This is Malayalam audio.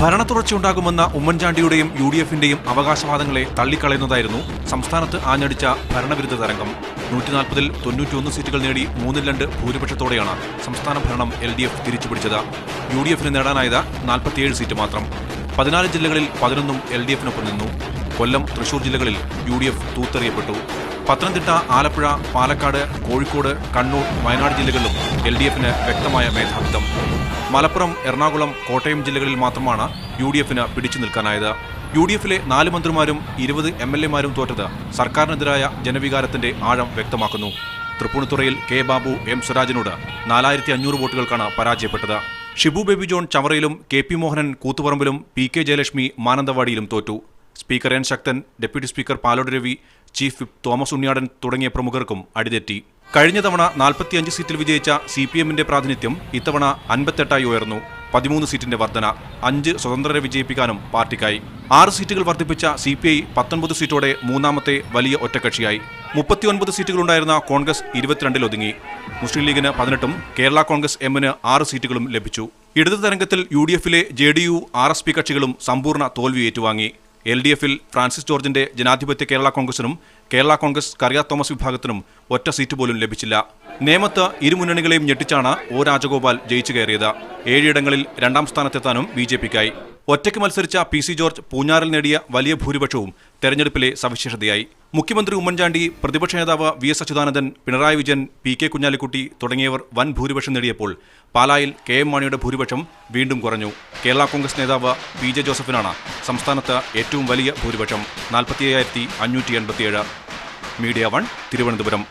ഭരണത്തുടർച്ചയുണ്ടാകുമെന്ന ഉമ്മൻചാണ്ടിയുടെയും UDF-ന്റെയും അവകാശവാദങ്ങളെ തള്ളിക്കളയുന്നതായിരുന്നു സംസ്ഥാനത്ത് ആഞ്ഞടിച്ച ഭരണവിരുദ്ധ തരംഗം. 140-ൽ 91 സീറ്റുകൾ നേടി 3-2 ഭൂരിപക്ഷത്തോടെയാണ് സംസ്ഥാന ഭരണം LDF തിരിച്ചുപിടിച്ചത്. UDF-ന് നേടാനായത് 47 സീറ്റ് മാത്രം. 14 ജില്ലകളിൽ 11 LDF-നൊപ്പം നിന്നു. കൊല്ലം, തൃശൂർ ജില്ലകളിൽ UDF തൂത്തെറിയപ്പെട്ടു. പത്തനംതിട്ട, ആലപ്പുഴ, പാലക്കാട്, കോഴിക്കോട്, കണ്ണൂർ, വയനാട് ജില്ലകളിലും LDF-ന് വ്യക്തമായ മേധാവിത്വം. മലപ്പുറം, എറണാകുളം, കോട്ടയം ജില്ലകളിൽ മാത്രമാണ് UDF-ന് പിടിച്ചു നിൽക്കാനായത്. UDF-ലെ 4 മന്ത്രിമാരും 20 MLA-മാരും തോറ്റത് സർക്കാരിനെതിരായ ജനവികാരത്തിന്റെ ആഴം വ്യക്തമാക്കുന്നു. തൃപ്പൂണിത്തുറയിൽ K. ബാബു M. സ്വരാജിനോട് 4500 വോട്ടുകൾക്കാണ് പരാജയപ്പെട്ടത്. ഷിബു ബേബി ജോൺ ചവറയിലും KP മോഹനൻ കൂത്തുപറമ്പിലും PK ജയലക്ഷ്മി മാനന്തവാടിയിലും തോറ്റു. Speaker N. Sakthan, deputy speaker Palode Ravi, chief whip Thomas Unniyadan തുടങ്ങിയ പ്രമുഖർക്കും അടിതെറ്റി. കഴിഞ്ഞ തവണ 45 സീറ്റിൽ വിജയിച്ച CPM-ന്റെ പ്രാതിനിധ്യം ഇത്തവണ 58 ഉയർന്നു. 13 സീറ്റിന്റെ വർധന. 5 സ്വതന്ത്രരെ വിജയിപ്പിക്കാനും പാർട്ടിക്കായി. 6 സീറ്റുകൾ വർദ്ധിപ്പിച്ച CPI 19 സീറ്റോടെ മൂന്നാമത്തെ വലിയ ഒറ്റക്കക്ഷിയായി. 39 സീറ്റുകളുണ്ടായിരുന്ന കോൺഗ്രസ് 22-ൽ ഒതുങ്ങി. മുസ്ലിം ലീഗിന് 18-ഉം കേരള കോൺഗ്രസ് M-ന് 6 സീറ്റുകളും ലഭിച്ചു. ഇടത് തരംഗത്തിൽ UDF-ലെ JDU, RSP കക്ഷികളും സമ്പൂർണ്ണ തോൽവി ഏറ്റുവാങ്ങി. LDF-ൽ ഫ്രാൻസിസ് ജോർജിന്റെ ജനാധിപത്യ കേരള കോൺഗ്രസിനും കേരള കോൺഗ്രസ് കറിയ തോമസ് വിഭാഗത്തിനും ഒറ്റ സീറ്റ് പോലും ലഭിച്ചില്ല. നേമത്ത് ഇരുമുന്നണികളെയും ഞെട്ടിച്ചാണ് O. രാജഗോപാൽ ജയിച്ചു കയറിയത്. 7 ഇടങ്ങളിൽ 2ാം സ്ഥാനത്തെത്താനും BJP-ക്കായി. ഒറ്റയ്ക്ക് മത്സരിച്ച PC ജോർജ് പൂഞ്ഞാറിൽ നേടിയ വലിയ ഭൂരിപക്ഷവും തെരഞ്ഞെടുപ്പിലെ സവിശേഷതയായി. മുഖ്യമന്ത്രി ഉമ്മൻചാണ്ടി, പ്രതിപക്ഷ നേതാവ് VS അച്യുതാനന്ദൻ, പിണറായി വിജയൻ, PK കുഞ്ഞാലിക്കുട്ടി തുടങ്ങിയവർ വൻ ഭൂരിപക്ഷം നേടിയപ്പോൾ പാലായിൽ KM മാണിയുടെ ഭൂരിപക്ഷം വീണ്ടും കുറഞ്ഞു. കേരള കോൺഗ്രസ് നേതാവ് PJ ജോസഫിനാണ് സംസ്ഥാനത്ത് ഏറ്റവും വലിയ ഭൂരിപക്ഷം, 45,587. മീഡിയ 1, തിരുവനന്തപുരം.